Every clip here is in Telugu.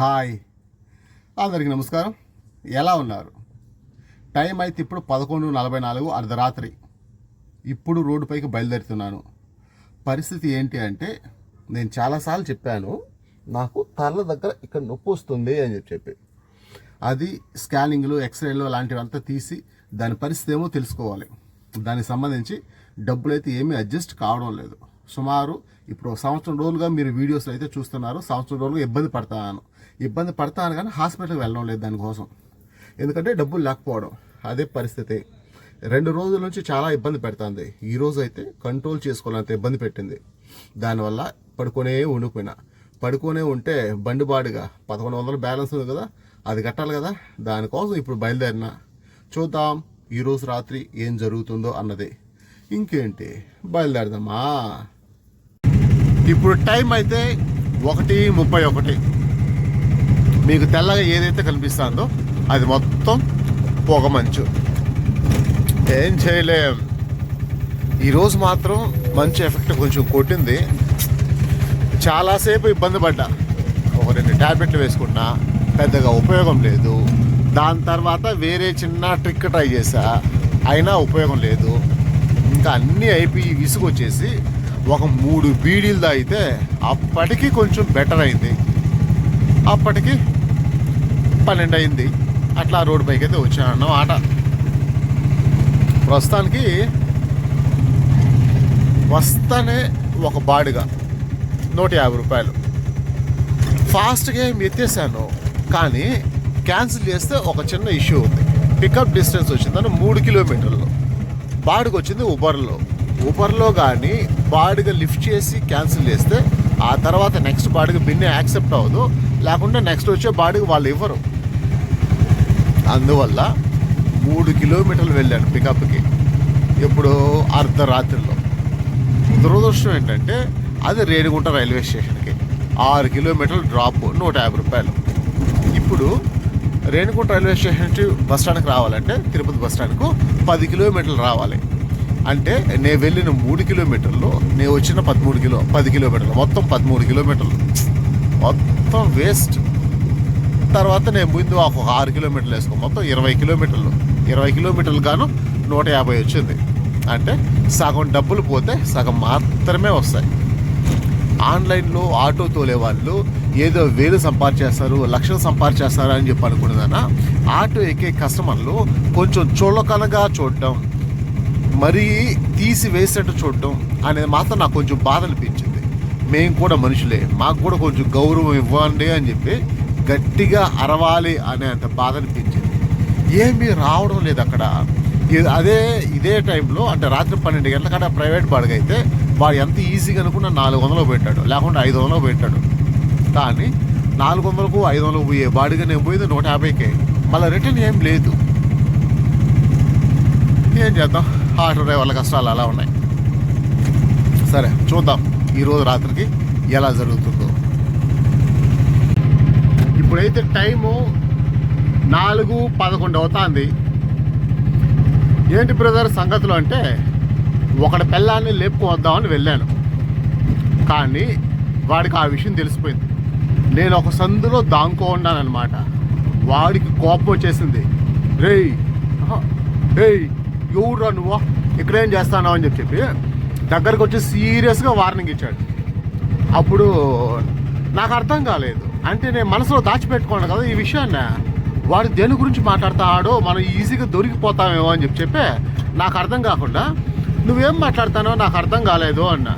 హాయ్, అందరికీ నమస్కారం. ఎలా ఉన్నారు? టైం అయితే ఇప్పుడు 11:44 అర్ధరాత్రి. ఇప్పుడు రోడ్డుపైకి బయలుదేరుతున్నాను. పరిస్థితి ఏంటి అంటే, నేను చాలాసార్లు చెప్పాను, నాకు తల దగ్గర ఇక్కడ నొప్పి వస్తుంది అని చెప్పి. అది స్కానింగ్లు, ఎక్స్రేలు లాంటివంతా తీసి దాని పరిస్థితి ఏమో తెలుసుకోవాలి. దానికి సంబంధించి డబ్బులు అయితే ఏమీ అడ్జస్ట్ కావడం లేదు. సుమారు ఇప్పుడు 1 సంవత్సరం రోజులుగా మీరు వీడియోస్లో అయితే చూస్తున్నారు. 1 సంవత్సరం రోజులుగా ఇబ్బంది పడతాను కానీ హాస్పిటల్కి వెళ్ళడం లేదు దానికోసం. ఎందుకంటే డబ్బులు లేకపోవడం, అదే పరిస్థితి. 2 రోజుల నుంచి చాలా ఇబ్బంది పెడుతుంది. ఈ రోజు అయితే కంట్రోల్ చేసుకోవాలంత ఇబ్బంది పెట్టింది. దానివల్ల పడుకునే ఉంటే బండి బాడుగా 1100 బ్యాలెన్స్ ఉంది కదా, అది కట్టాలి కదా. దానికోసం ఇప్పుడు బయలుదేరిన. చూద్దాం ఈరోజు రాత్రి ఏం జరుగుతుందో అన్నది. ఇంకేంటి, బయలుదేరదామా? ఇప్పుడు టైం అయితే 1:31. మీకు తెల్లగా ఏదైతే కనిపిస్తుందో అది మొత్తం పొగమంచు. ఏం చేయలేం. ఈరోజు మాత్రం మంచు ఎఫెక్ట్ కొంచెం కొట్టింది. చాలాసేపు ఇబ్బంది పడ్డా. 2 ట్యాబ్లెట్లు వేసుకున్నా, పెద్దగా ఉపయోగం లేదు. దాని తర్వాత వేరే చిన్న ట్రిక్ ట్రై చేశా, అయినా ఉపయోగం లేదు. ఇంకా అన్నీ అయిపోయి విసుగు వచ్చేసి 3 బీడీలు తాగితే అప్పటికి కొంచెం బెటర్ అయింది. అప్పటికి 12 అయింది. అట్లా రోడ్డు పైకి అయితే వచ్చానన్న ఆట. ప్రస్తుతానికి వస్తానే ఒక బాడుగా 150 రూపాయలు. ఫాస్ట్గా ఏం ఎత్తేసాను, కానీ క్యాన్సిల్ చేస్తే ఒక చిన్న ఇష్యూ ఉంది. పికప్ డిస్టెన్స్ వచ్చిందని 3 కిలోమీటర్లు. బాడుగ వచ్చింది ఊబర్లో కానీ బాడుగ లిఫ్ట్ చేసి క్యాన్సిల్ చేస్తే ఆ తర్వాత నెక్స్ట్ బాడుగ బిన్నే యాక్సెప్ట్ అవ్వదు. లేకుండా నెక్స్ట్ వచ్చే బాడుగ వాళ్ళు ఇవ్వరు. అందువల్ల 3 కిలోమీటర్లు వెళ్ళాను పికప్కి. ఇప్పుడు అర్ధరాత్రిలో. దురదృష్టం ఏంటంటే అది రేణిగుంట రైల్వే స్టేషన్కి 6 కిలోమీటర్లు డ్రాప్, 150 రూపాయలు. ఇప్పుడు రేణిగుంట రైల్వే స్టేషన్ నుంచి బస్ స్టాండ్కి రావాలంటే తిరుపతి బస్ స్టాండ్కు 10 కిలోమీటర్లు రావాలి. అంటే నేను వెళ్ళిన 3 కిలోమీటర్లు, నేను వచ్చిన 10 కిలోమీటర్లు, మొత్తం 13 కిలోమీటర్లు మొత్తం వేస్ట్. తర్వాత నేను ముందు ఒక 6 కిలోమీటర్లు వేసుకో, మొత్తం 20 కిలోమీటర్లు. 20 కిలోమీటర్లు గాను 150 వచ్చింది. అంటే సగం డబ్బులు పోతే సగం మాత్రమే వస్తాయి. ఆన్లైన్లో ఆటో తోలే వాళ్ళు ఏదో 1000 సంపాదించేస్తారు, లక్షలు సంపాదించేస్తారు అని చెప్పి అనుకునేదన్న. ఆటో ఎక్కే కస్టమర్లు కొంచెం చులకనగా చూడడం, మరీ తీసి వేసేట్టు చూడడం అనేది మాత్రం నాకు కొంచెం బాధ అనిపించింది. మేము కూడా మనుషులే, మాకు కూడా కొంచెం గౌరవం ఇవ్వండి అని చెప్పి గట్టిగా అరవాలి అనేంత బాధ అనిపించింది. ఏమీ రావడం లేదు అక్కడ. ఇదే టైంలో అంటే రాత్రి 12 గంటల కాడ ప్రైవేట్ బాడుగ అయితే వాడు ఎంత ఈజీగా అనుకున్న 400 పెట్టాడు, లేకుంటే 500 పెట్టాడు. కానీ 400కు 500కు పోయే బాడుగ నేను పోయింది 150కే. మళ్ళీ రిటర్న్ ఏం లేదు. ఏం చేద్దాం, ఆటో డ్రైవర్ల కష్టాలు అలా ఉన్నాయి. సరే చూద్దాం ఈరోజు రాత్రికి ఎలా జరుగుతుందో. ఇప్పుడైతే టైము 4:11 అవుతుంది. ఏంటి బ్రదర్ సంగతులు అంటే, ఒకటి పిల్లాన్ని లేపుకొద్దామని వెళ్ళాను. కానీ వాడికి ఆ విషయం తెలిసిపోయింది. నేను ఒక సందులో దాంకోన్నానమాట. వాడికి కోపం వచ్చేసింది. రేయ్ ఎవరురా నువ్వు, ఇక్కడేం చేస్తాను అని చెప్పి దగ్గరకు వచ్చి సీరియస్గా వార్నింగ్ ఇచ్చాడు. అప్పుడు నాకు అర్థం కాలేదు. అంటే నేను మనసులో దాచిపెట్టుకోను కదా ఈ విషయాన్ని. వాడు దేని గురించి మాట్లాడతాడో మనం ఈజీగా దొరికిపోతామేమో అని చెప్పి నాకు అర్థం కాకుండా, నువ్వేం మాట్లాడతానో నాకు అర్థం కాలేదు అన్నా.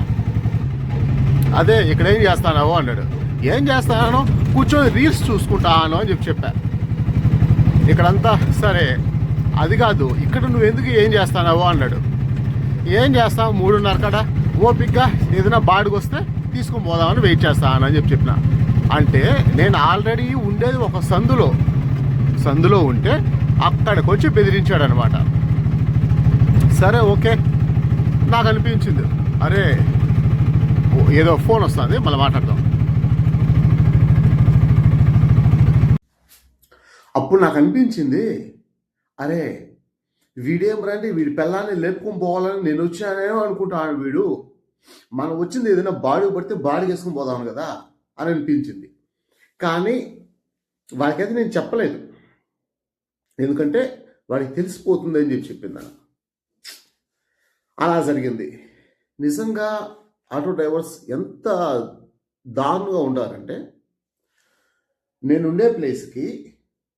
అదే ఇక్కడేం చేస్తానావో అన్నాడు. ఏం చేస్తానో కూర్చొని రీల్స్ చూసుకుంటాను అని చెప్పా. ఇక్కడంతా సరే, అది కాదు ఇక్కడ నువ్వు ఎందుకు ఏం చేస్తానావో అన్నాడు. ఏం చేస్తావు 3:30 కాడ ఓపిక్గా ఏదైనా బాడుగు వస్తే తీసుకొని పోదామని వెయిట్ చేస్తాను అని చెప్పిన. అంటే నేను ఆల్రెడీ ఉండేది ఒక సందులో ఉంటే అక్కడికి వచ్చి బెదిరించాడు అనమాట. సరే ఓకే, నాకు అనిపించింది అరే ఏదో ఫోన్ వస్తుంది, మళ్ళీ మాట్లాడదాం. అప్పుడు నాకు అనిపించింది, అరే వీడేం రండి, వీడి పిల్లాన్ని లేపుకొని పోవాలని నేను వచ్చానేమో అనుకుంటాను. వీడు మనం వచ్చింది ఏదైనా బాడీ పడితే బాడీ వేసుకొని పోదాం కదా అని అనిపించింది. కానీ వాడికైతే నేను చెప్పలేదు, ఎందుకంటే వాడికి తెలిసిపోతుంది అని చెప్పింది. అలా జరిగింది. నిజంగా ఆటో డ్రైవర్స్ ఎంత దారుణంగా ఉండాలంటే, నేనుండే ప్లేస్కి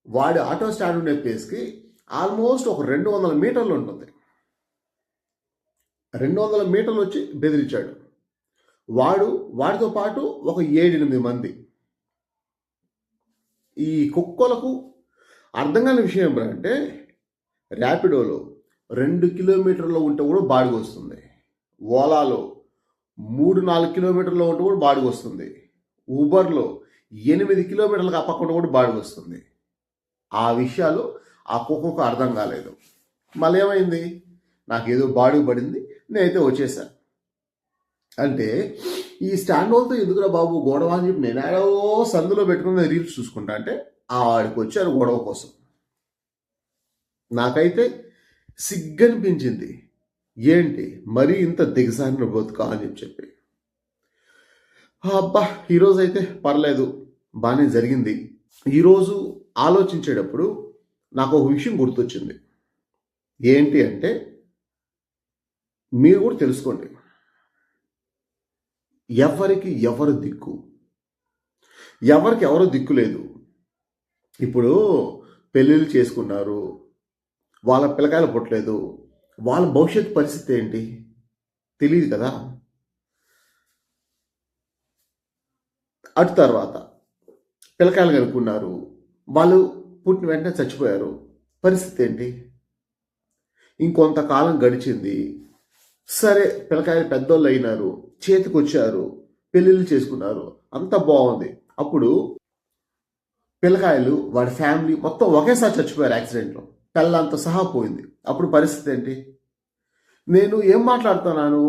వాడి ఆటో స్టాండ్ ఉండే ప్లేస్కి ఆల్మోస్ట్ ఒక 200 మీటర్లు ఉంటుంది. 200 మీటర్లు వచ్చి బెదిరించాడు. వాడితో పాటు ఒక 7-8 మంది. ఈ కుక్కలకు అర్థం కాని విషయం ఏంటంటే, ర్యాపిడోలో 2 కిలోమీటర్లో ఉంటే కూడా బాడిగ వస్తుంది, ఓలాలో 3-4 కిలోమీటర్లో ఉంటే కూడా బాడిగ వస్తుంది, ఊబర్లో 8 కిలోమీటర్లకు అప్పకుండా కూడా బాడిగ వస్తుంది. ఆ విషయాలు ఆ కుక్కకు అర్థం కాలేదు. మళ్ళీ ఏమైంది, నాకేదో బాడిగ పడింది, నేనైతే వచ్చేసాను. అంటే ఈ స్టాండ్ వాళ్ళతో ఎందుకురా బాబు గొడవ అని చెప్పి నేను ఏడో సందులో పెట్టుకుని రీల్స్ చూసుకుంటా అంటే ఆడికి వచ్చారు గొడవ కోసం. నాకైతే సిగ్గనిపించింది, ఏంటి మరీ ఇంత దిగజారిన బతుకా అని చెప్పి. అబ్బా, ఈరోజు అయితే పర్లేదు, బాగానే జరిగింది. ఈరోజు ఆలోచించేటప్పుడు నాకు ఒక విషయం గుర్తొచ్చింది. ఏంటి అంటే, మీరు కూడా తెలుసుకోండి, ఎవరికి ఎవరు దిక్కు, ఎవరికి ఎవరు దిక్కు లేదు. ఇప్పుడు పెళ్ళిళ్ళు చేసుకున్నారు, వాళ్ళ పిల్లకాయలు పుట్టలేదు, వాళ్ళ భవిష్యత్ పరిస్థితి ఏంటి తెలియదు కదా. అటు తర్వాత పిల్లకాయలు కనుక్కున్నారు, వాళ్ళు పుట్టిన వెంటనే చచ్చిపోయారు, పరిస్థితి ఏంటి? ఇంకొంతకాలం గడిచింది, సరే పిల్లకాయలు పెద్దోళ్ళు అయినారు, చేతికి వచ్చారు, పెళ్ళిళ్ళు చేసుకున్నారు, అంత బాగుంది. అప్పుడు పిల్లకాయలు వాడి ఫ్యామిలీ మొత్తం ఒకేసారి చచ్చిపోయారు యాక్సిడెంట్లో, పిల్లంతా సహా పోయింది. అప్పుడు పరిస్థితి ఏంటి? నేను ఏం మాట్లాడుతున్నాను,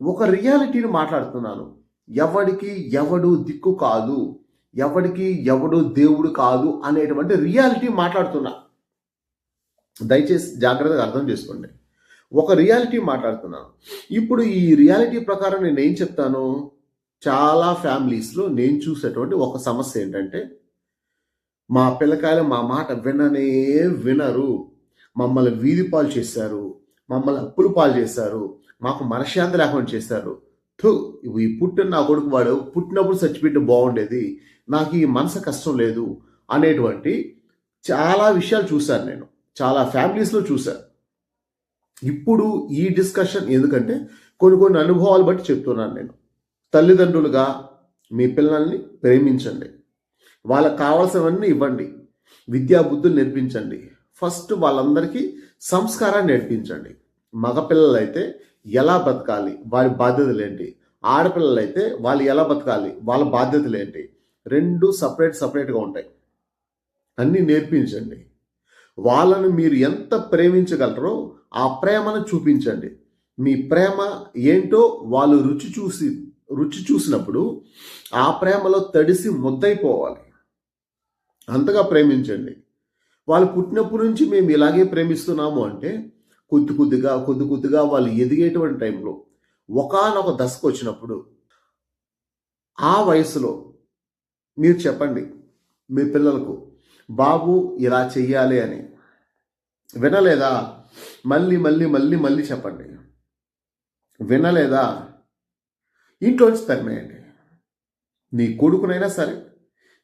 ఒక రియాలిటీని మాట్లాడుతున్నాను. ఎవడికి ఎవడు దిక్కు కాదు, ఎవడికి ఎవడు దేవుడు కాదు అనేటువంటి రియాలిటీ మాట్లాడుతున్నా. దయచేసి జాగ్రత్తగా అర్థం చేసుకోండి. ఒక రియాలిటీ మాట్లాడుతున్నాను. ఇప్పుడు ఈ రియాలిటీ ప్రకారం నేను ఏం చెప్తాను, చాలా ఫ్యామిలీస్లో నేను చూసేటువంటి ఒక సమస్య ఏంటంటే, మా పిల్లకాయలు మా మాట వినరు, మమ్మల్ని వీధి పాలు చేశారు, మమ్మల్ని అప్పులు పాలు చేశారు, మాకు మనశ్శాంతి లేకుండా చేశారు. ఈ పుట్టిన నా కొడుకు వాడు పుట్టినప్పుడు చచ్చిపెట్టి బాగుండేది, నాకు ఈ మనసు కష్టం లేదు అనేటువంటి చాలా విషయాలు చూశాను నేను, చాలా ఫ్యామిలీస్లో చూశాను. ఇప్పుడు ఈ డిస్కషన్ ఎందుకంటే కొన్ని అనుభవాలు బట్టి చెప్తున్నాను నేను. తల్లిదండ్రులుగా మీ పిల్లల్ని ప్రేమించండి, వాళ్ళకి కావాల్సినవన్నీ ఇవ్వండి, విద్యాబుద్ధులు నేర్పించండి. ఫస్ట్ వాళ్ళందరికీ సంస్కారాన్ని నేర్పించండి. మగపిల్లలైతే ఎలా బతకాలి, వారి బాధ్యతలు ఏంటి, ఆడపిల్లలైతే వాళ్ళు ఎలా బతకాలి, వాళ్ళ బాధ్యతలు ఏంటి, రెండు సపరేట్గా ఉంటాయి. అన్నీ నేర్పించండి. వాళ్ళను మీరు ఎంత ప్రేమించగలరో ఆ ప్రేమను చూపించండి. మీ ప్రేమ ఏంటో వాళ్ళు రుచి చూసినప్పుడు ఆ ప్రేమలో తడిసి ముద్దైపోవాలి, అంతగా ప్రేమించండి. వాళ్ళు పుట్టినప్పటి నుంచి మేము ఇలాగే ప్రేమిస్తున్నాము అంటే కొద్ది కొద్దిగా వాళ్ళు ఎదిగేటువంటి టైంలో ఒకానొక దశకు వచ్చినప్పుడు ఆ వయసులో మీరు చెప్పండి మీ పిల్లలకు, బాబు ఇలా చెయ్యాలి అని. వినలేదా? మళ్ళీ మళ్ళీ మళ్ళీ మళ్ళీ చెప్పండి. వినలేదా? ఇంట్లోంచి తరిమేయండి. నీ కొడుకునైనా సరే,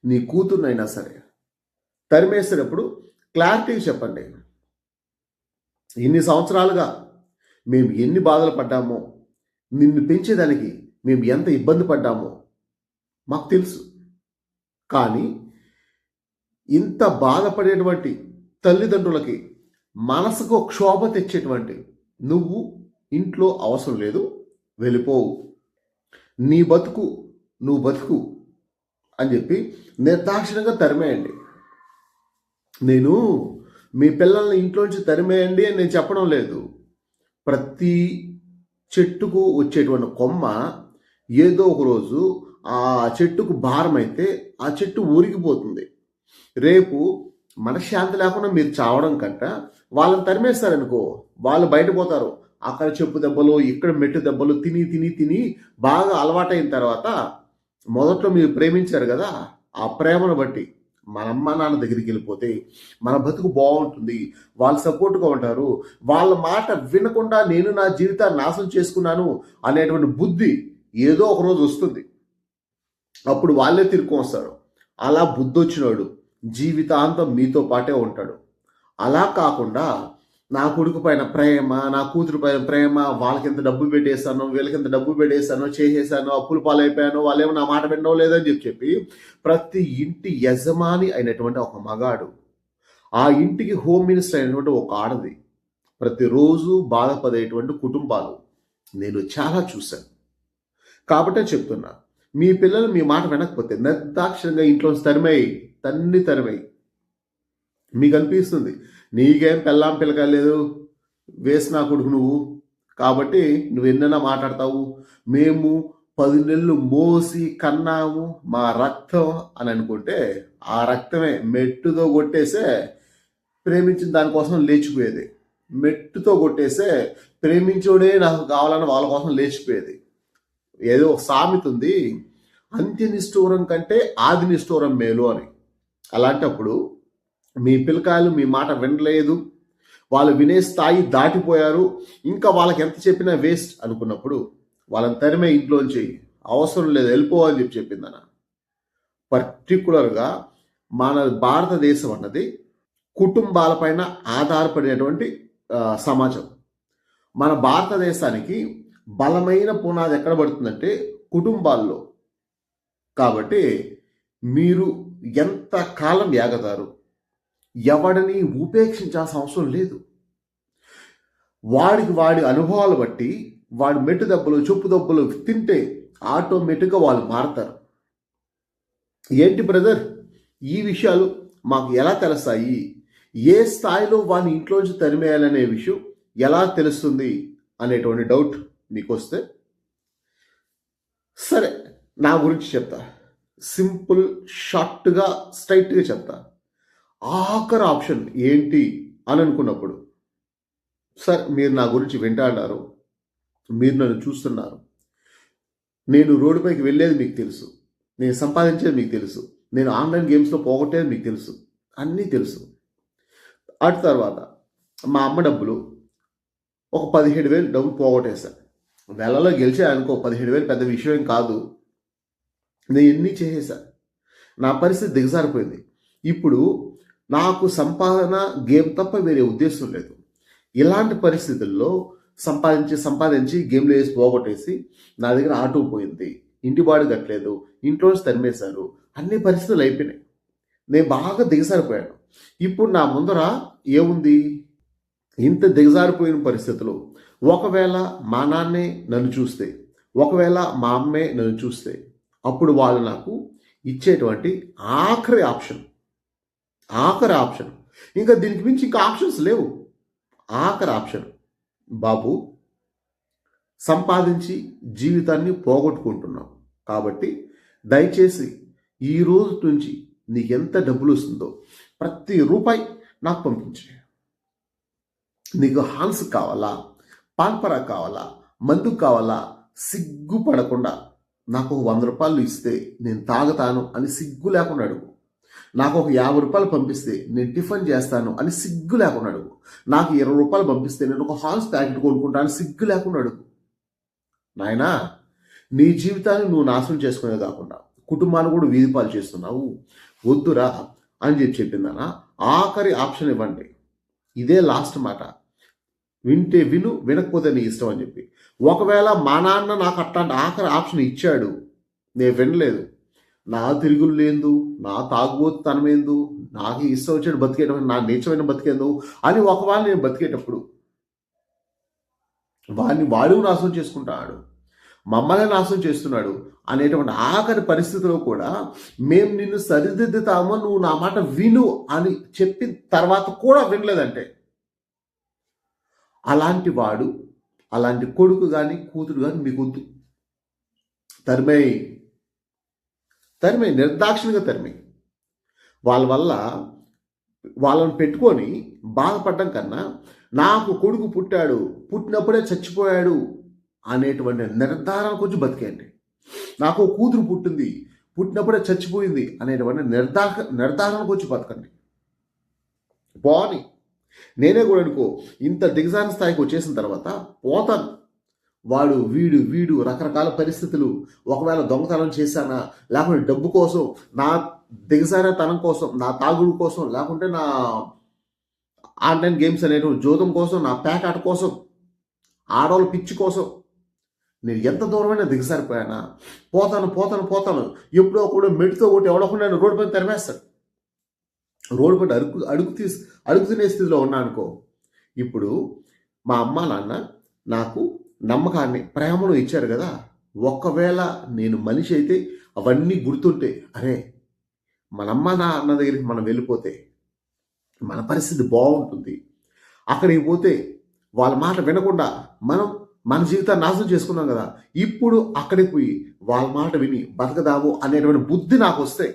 నీ కూతురునైనా సరే తరిమేసేటప్పుడు క్లారిటీగా చెప్పండి, ఇన్ని సంవత్సరాలుగా మేము ఎన్ని బాధలు పడ్డామో, నిన్ను పెంచేదానికి మేము ఎంత ఇబ్బంది పడ్డామో మాకు తెలుసు. కానీ ఇంత బాధపడేటువంటి తల్లిదండ్రులకి మనసుకు క్షోభ తెచ్చేటువంటి నువ్వు ఇంట్లో అవసరం లేదు, వెళ్ళిపోవు, నీ బతుకు నువ్వు బతుకు అని చెప్పి నిర్దాక్షిణంగా తరిమేయండి. నేను మీ పిల్లల్ని ఇంట్లోంచి తరిమేయండి అని నేను చెప్పడం లేదు. ప్రతి చెట్టుకు వచ్చేటువంటి కొమ్మ ఏదో ఒక రోజు ఆ చెట్టుకు భారం అయితే ఆ చెట్టు ఊరికిపోతుంది. రేపు మనశ్శాంతి లేకుండా మీరు చావడం కంట వాళ్ళని తరిమేస్తారనుకో, వాళ్ళు బయటపోతారు. అక్కడ చెప్పు దెబ్బలు, ఇక్కడ మెట్టు దెబ్బలు తిని తిని తిని బాగా అలవాటైన తర్వాత మొదట్లో మీరు ప్రేమించారు కదా, ఆ ప్రేమను బట్టి మన అమ్మ నాన్న దగ్గరికి వెళ్ళిపోతే మన బతుకు బాగుంటుంది, వాళ్ళు సపోర్ట్గా ఉంటారు, వాళ్ళ మాట వినకుండా నేను నా జీవితాన్ని నాశనం చేసుకున్నాను అనేటువంటి బుద్ధి ఏదో ఒక రోజు వస్తుంది. అప్పుడు వాళ్ళే తిరుక్కు వస్తారు. అలా బుద్ధి వచ్చినాడు జీవితాంతం మీతో పాటే ఉంటాడు. అలా కాకుండా నా కొడుకు పైన ప్రేమ, నా కూతురు పైన ప్రేమ, వాళ్ళకి ఎంత డబ్బు పెట్టేస్తాను, వీళ్ళకి ఎంత డబ్బు పెట్టేస్తాను, చేసేసాను, అప్పులు పాలైపోయాను, వాళ్ళేమో నా మాట వినడం లేదని చెప్పి ప్రతి ఇంటి యజమాని అయినటువంటి ఒక మగాడు, ఆ ఇంటికి హోమ్ మినిస్టర్ అయినటువంటి ఒక ఆడది ప్రతిరోజు బాధపడేటువంటి కుటుంబాలు నేను చాలా చూశాను. కాబట్టే చెప్తున్నా, మీ పిల్లలు మీ మాట వినకపోతే నిర్దాక్షిణ్యంగా ఇంట్లో తరిమై మీకు అనిపిస్తుంది నీకేం పెళ్ళాం పిల్లకలేదు, వేసిన కొడుకు నువ్వు, కాబట్టి నువ్వు ఎన్నైనా మాట్లాడతావు, మేము 10 నెలలు మోసి కన్నాము మా రక్తం అని అనుకుంటే ఆ రక్తమే మెట్టుతో కొట్టేసే ప్రేమించిన దానికోసం లేచిపోయేది. మెట్టుతో కొట్టేసే ప్రేమించోడే నాకు కావాలని వాళ్ళ కోసం లేచిపోయేది. ఏదో ఒక సామెత ఉంది, అంత్య నిష్ఠూరం కంటే ఆది నిష్ఠూరం మేలు అని. అలాంటప్పుడు మీ పిల్లకాయలు మీ మాట వినలేదు, వాళ్ళు వినే స్థాయి దాటిపోయారు, ఇంకా వాళ్ళకి ఎంత చెప్పినా వేస్ట్ అనుకున్నప్పుడు వాళ్ళని తరిమే ఇంట్లోంచి అవసరం లేదు వెళ్ళిపో అని చెప్పిందన్న. పర్టికులర్గా మన భారతదేశం అన్నది కుటుంబాలపైన ఆధారపడేటువంటి సమాజం. మన భారతదేశానికి బలమైన పునాది ఎక్కడ పడుతుందంటే కుటుంబాల్లో. కాబట్టి మీరు ఎంత కాలం యాగతారు, ఎవడిని ఉపేక్షించాల్సిన అవసరం లేదు. వాడి అనుభవాలు బట్టి వాడు మెట్టు దెబ్బలు చెప్పు దెబ్బలు తింటే ఆటోమేటిక్గా వాళ్ళు మారతారు. ఏంటి బ్రదర్ ఈ విషయాలు మాకు ఎలా తెలుస్తాయి, ఏ స్థాయిలో వాడిని ఇంట్లోంచి తరిమేయాలనే విషయం ఎలా తెలుస్తుంది అనేటువంటి డౌట్ మీకు వస్తే, సరే నా గురించి చెప్తా, సింపుల్ షార్ట్గా స్ట్రైట్గా చెప్తా. ఆఖరి ఆప్షన్ ఏంటి అని అనుకున్నప్పుడు, సార్ మీరు నా గురించి వింటాడారు, మీరు నన్ను చూస్తున్నారు, నేను రోడ్డుపైకి వెళ్ళేది మీకు తెలుసు, నేను సంపాదించేది మీకు తెలుసు, నేను ఆన్లైన్ గేమ్స్లో పోగొట్టేది మీకు తెలుసు, అన్నీ తెలుసు. అటు తర్వాత మా అమ్మ డబ్బులు ఒక 17,000 డబ్బులు పోగొట్టేశాను. వేళలో గెలిచాయనుకో 17,000 పెద్ద విషయం కాదు, నేను ఎన్ని చేసేసాను, నా పరిస్థితి దిగజారిపోయింది. ఇప్పుడు నాకు సంపాదన గేమ్ తప్ప వేరే ఉద్దేశం లేదు. ఇలాంటి పరిస్థితుల్లో సంపాదించి గేమ్లో వేసి పోగొట్టేసి నా దగ్గర ఆటో పోయింది, ఇంటి బాడు కట్టలేదు, ఇంట్లో తరిమేశారు, అన్ని పరిస్థితులు అయిపోయినాయి. నేను బాగా దిగజారిపోయాను. ఇప్పుడు నా ముందర ఏముంది, ఇంత దిగజారిపోయిన పరిస్థితులు ఒకవేళ మా నాన్నే నన్ను చూస్తే, ఒకవేళ మా అమ్మే నన్ను చూస్తే, అప్పుడు వాళ్ళు నాకు ఇచ్చేటువంటి ఆఖరి ఆప్షన్, ఇంకా దీనికి మించి ఇంకా ఆప్షన్స్ లేవు. ఆఖరి ఆప్షన్, బాబు సంపాదించి జీవితాన్ని పోగొట్టుకుంటున్నావు కాబట్టి దయచేసి ఈ రోజు నుంచి నీకు ఎంత డబ్బులు వస్తుందో ప్రతి రూపాయి నాకు పంపించే. నీకు హాన్స్ కావాలా, పాన్పరా కావాలా, మందు కావాలా, సిగ్గుపడకుండా నాకు 100 రూపాయలు ఇస్తే నేను తాగుతాను అని సిగ్గు లేకుండా అడుగు. నాకు ఒక 50 రూపాయలు పంపిస్తే నేను టిఫిన్ చేస్తాను అని సిగ్గు లేకుండా అడుగు. నాకు 20 రూపాయలు పంపిస్తే నేను ఒక హాన్స్ ప్యాకెట్ కొనుక్కుంటాను సిగ్గు లేకుండా అడుగు. నాయనా, నీ జీవితాన్ని నువ్వు నాశనం చేసుకునే కాకుండా కుటుంబాన్ని కూడా వీధిపాలు చేస్తున్నావు, వద్దురా అని చెప్పిందనా. ఆఖరి ఆప్షన్ ఇవ్వండి, ఇదే లాస్ట్ మాట. వింటే విను, వినకపోతే నీ ఇష్టం అని చెప్పి. ఒకవేళ మా నాన్న నాకు అట్లాంటి ఆఖరి ఆప్షన్ ఇచ్చాడు, నేను వినలేదు, నా తిరుగులు లేదు, నా తాగుబోతుతనమేందు, నాకు ఇష్టం వచ్చాడు బతికేటప్పుడు, నా నీచమైన బతికేందు అని ఒకవేళ నేను బతికేటప్పుడు వాడు నాశనం చేసుకుంటాడు, మమ్మల్ని నాశనం చేస్తున్నాడు అనేటువంటి ఆఖరి పరిస్థితిలో కూడా మేము నిన్ను సరిదిద్దుతామో, నువ్వు నా మాట విను అని చెప్పిన తర్వాత కూడా వినలేదంటే, అలాంటి వాడు, అలాంటి కొడుకు కానీ కూతురు కానీ మీకు వద్దు. తరిమే నిర్దాక్షిణ్యంగా తరిమే. వాళ్ళ వల్ల వాళ్ళని పెట్టుకొని బాధపడడం కన్నా, నాకు కొడుకు పుట్టాడు, పుట్టినప్పుడే చచ్చిపోయాడు అనేటువంటి నిర్ధారణ కొంచెం బతికేయండి. నాకు కూతురు పుట్టింది, పుట్టినప్పుడే చచ్చిపోయింది అనేటువంటి నిర్ధారణకు వచ్చి బతకండి. బాగుని నేనే కూడా అనుకో ఇంత దిగజారిన స్థాయికి వచ్చేసిన తర్వాత పోతాను. వాడు వీడు రకరకాల పరిస్థితులు, ఒకవేళ దొంగతనం చేశానా, లేకుంటే డబ్బు కోసం, నా దిగజారేతనం కోసం, నా తాగుడు కోసం, లేకుంటే నా ఆన్లైన్ గేమ్స్ అనేటువంటి జోదం కోసం, నా పేకాట కోసం, ఆడవాళ్ళ పిచ్చి కోసం నేను ఎంత దూరమైనా దిగజారిపోయానా, పోతాను. ఎప్పుడో కూడా మెట్టుతో ఒకటి ఎవడకుండా రోడ్డు పైన తరిమేస్తాడు. రోడ్డు పైన అడుగు తినే స్థితిలో ఉన్నా అనుకో. ఇప్పుడు మా అమ్మ నాన్న నాకు నమ్మకాన్ని, ప్రేమను ఇచ్చారు కదా. ఒకవేళ నేను మనిషి అయితే అవన్నీ గుర్తుంటే, అరే మనమ్మ నాన్న దగ్గరికి మనం వెళ్ళిపోతే మన పరిస్థితి బాగుంటుంది. అక్కడికి పోతే వాళ్ళ మాట వినకుండా మనం మన జీవితాన్ని నాశనం చేసుకున్నాం కదా. ఇప్పుడు అక్కడికి పోయి వాళ్ళ మాట విని బతకదాము అనేటువంటి బుద్ధి నాకు వస్తే,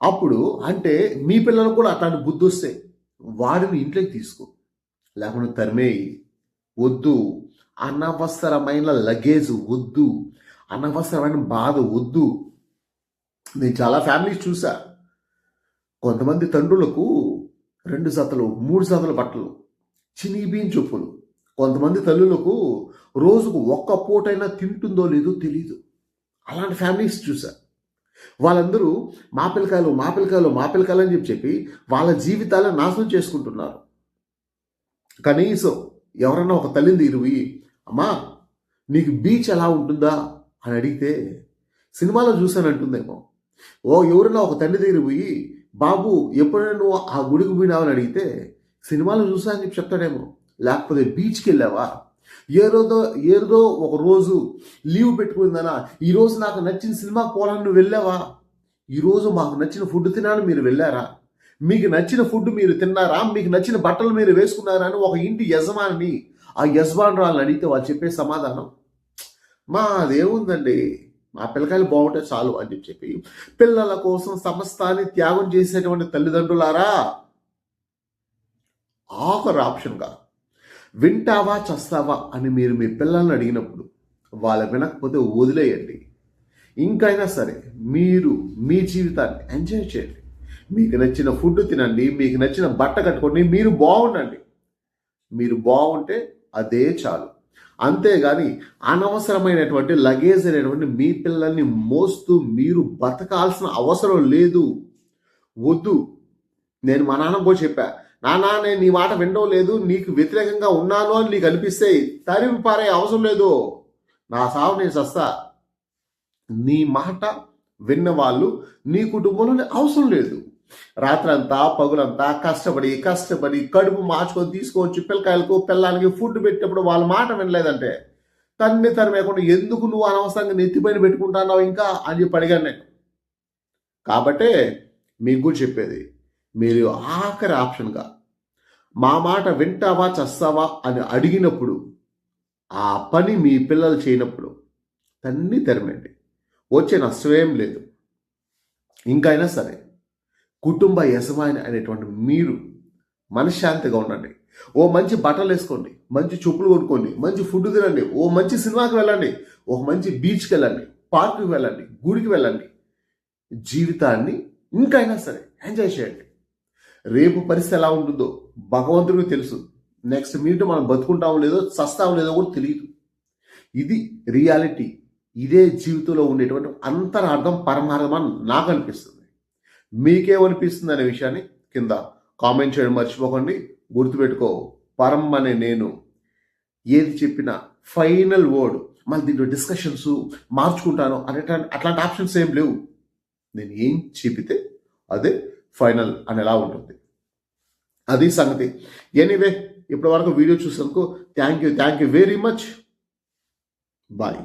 అప్పుడు అంటే మీ పిల్లలకు కూడా అట్లాంటి బుద్ధి వస్తే వాడిని ఇంట్లోకి తీసుకో, లేకుండా తరిమేయి. వద్దు, అనవసరమైన లగేజ్ వద్దు, అనవసరమైన బాధ వద్దు. నేను చాలా ఫ్యామిలీస్ చూసా. కొంతమంది తండ్రులకు 2 జతలు 3 జతల బట్టలు, చినిగిపోయిన చెప్పులు. కొంతమంది తల్లులకు రోజుకు ఒక్క పూటైనా తింటుందో లేదో తెలీదు. అలాంటి ఫ్యామిలీస్ చూసా. వాళ్ళందరూ మా పిల్లకాయలు అని చెప్పి వాళ్ళ జీవితాలను నాశనం చేసుకుంటున్నారు. కనీసం ఎవరన్నా ఒక తల్లిని దగ్గరికి అమ్మా నీకు బీచ్ ఎలా ఉంటుందా అని అడిగితే సినిమాలో చూసానంటుందేమో. ఎవరైనా ఒక తండ్రి దగ్గరికి పోయి బాబు ఎప్పుడైనా నువ్వు ఆ గుడికి పోయినావని అడిగితే సినిమాలో చూసా అని చెప్పి చెప్తాడేమో. లేకపోతే బీచ్కి వెళ్ళావా, ఏదో ఒక రోజు లీవ్ పెట్టుకుందానా, ఈరోజు నాకు నచ్చిన సినిమాకి పోవాలని నువ్వు వెళ్ళావా, ఈరోజు మాకు నచ్చిన ఫుడ్ తినాలని మీరు వెళ్ళారా, మీకు నచ్చిన ఫుడ్ మీరు తిన్నారా, మీకు నచ్చిన బట్టలు మీరు వేసుకున్నారా అని ఒక ఇంటి యజమాని, ఆ యజమానురాలను అడిగితే వాళ్ళు చెప్పే సమాధానం అదేముందండి, మా పిల్లకాయలు బాగుంటే చాలు అని చెప్పి పిల్లల కోసం సమస్తాన్ని త్యాగం చేసేటువంటి తల్లిదండ్రులారా, ఆఖరి ఆప్షన్గా వింటావా చస్తావా అని మీరు మీ పిల్లల్ని అడిగినప్పుడు వాళ్ళు వినకపోతే వదిలేయండి. ఇంకైనా సరే మీరు మీ జీవితాన్ని ఎంజాయ్ చేయండి. మీకు నచ్చిన ఫుడ్ తినండి, మీకు నచ్చిన బట్ట కట్టుకోండి, మీరు బాగుండండి. మీరు బాగుంటే అదే చాలు. అంతేగాని అనవసరమైనటువంటి లగేజ్ అనేటువంటి మీ పిల్లల్ని మోస్తూ మీరు బతకాల్సిన అవసరం లేదు. వద్దు. నేను మా నాన్న కూడా చెప్పా, నాన్న నేను నీ మాట వినడం లేదు, నీకు వ్యతిరేకంగా ఉన్నాను అని నీకు అనిపిస్తే తరిమి పారే అవసరం లేదు, నా సావు నేను చస్తా. నీ మాట విన్న వాళ్ళు నీ కుటుంబంలో అవసరం లేదు. రాత్రంతా పగులంతా కష్టపడి కడుపు మార్చుకొని తీసుకొచ్చి పిల్లానికి ఫుడ్ పెట్టినప్పుడు వాళ్ళ మాట వినలేదంటే తరిమేయకుండా ఎందుకు నువ్వు అనవసరంగా నెత్తిపైన పెట్టుకుంటున్నావు ఇంకా అని చెప్పి అడిగాను నేను. కాబట్టే మీకు కూడా చెప్పేది, మీరు ఆఖరి ఆప్షన్గా మా మాట వింటావా చస్తావా అని అడిగినప్పుడు, ఆ పని మీ పిల్లలు చేయనప్పుడు తన్ని తరిమేయండి. వచ్చే నష్టమేం లేదు. ఇంకైనా సరే కుటుంబ యజమాని అనేటువంటి మీరు మనశ్శాంతిగా ఉండండి. ఓ మంచి బట్టలు వేసుకోండి, మంచి చెప్పులు కొనుక్కోండి, మంచి ఫుడ్ తినండి, ఓ మంచి సినిమాకి వెళ్ళండి, ఒక మంచి బీచ్కి వెళ్ళండి, పార్క్కి వెళ్ళండి, గుడికి వెళ్ళండి. జీవితాన్ని ఇంకైనా సరే ఎంజాయ్ చేయండి. రేపు పరిస్థితి ఎలా ఉంటుందో భగవంతుడికి తెలుసు. నెక్స్ట్ మినిట్ మనం బతుకుంటామో లేదో చస్తామో లేదో కూడా తెలియదు. ఇది రియాలిటీ. ఇదే జీవితంలో ఉండేటువంటి అంతరార్థం పరమార్థం అని నాకు అనిపిస్తుంది. మీకేమనిపిస్తుంది అనే విషయాన్ని కింద కామెంట్ చేయడం మర్చిపోకండి. గుర్తుపెట్టుకో, పరం అనే నేను ఏది చెప్పినా ఫైనల్ వర్డ్, మళ్ళీ దీంట్లో డిస్కషన్స్ మార్చుకుంటాను అట్లాంటి ఆప్షన్స్ ఏం లేవు. నేను ఏం చెబితే అదే ఫైనల్ అనేలా ఉంటుంది. అది సంగతి. ఎనీవే, ఇప్పటి వరకు వీడియో చూసినందుకు thank you very much. Bye.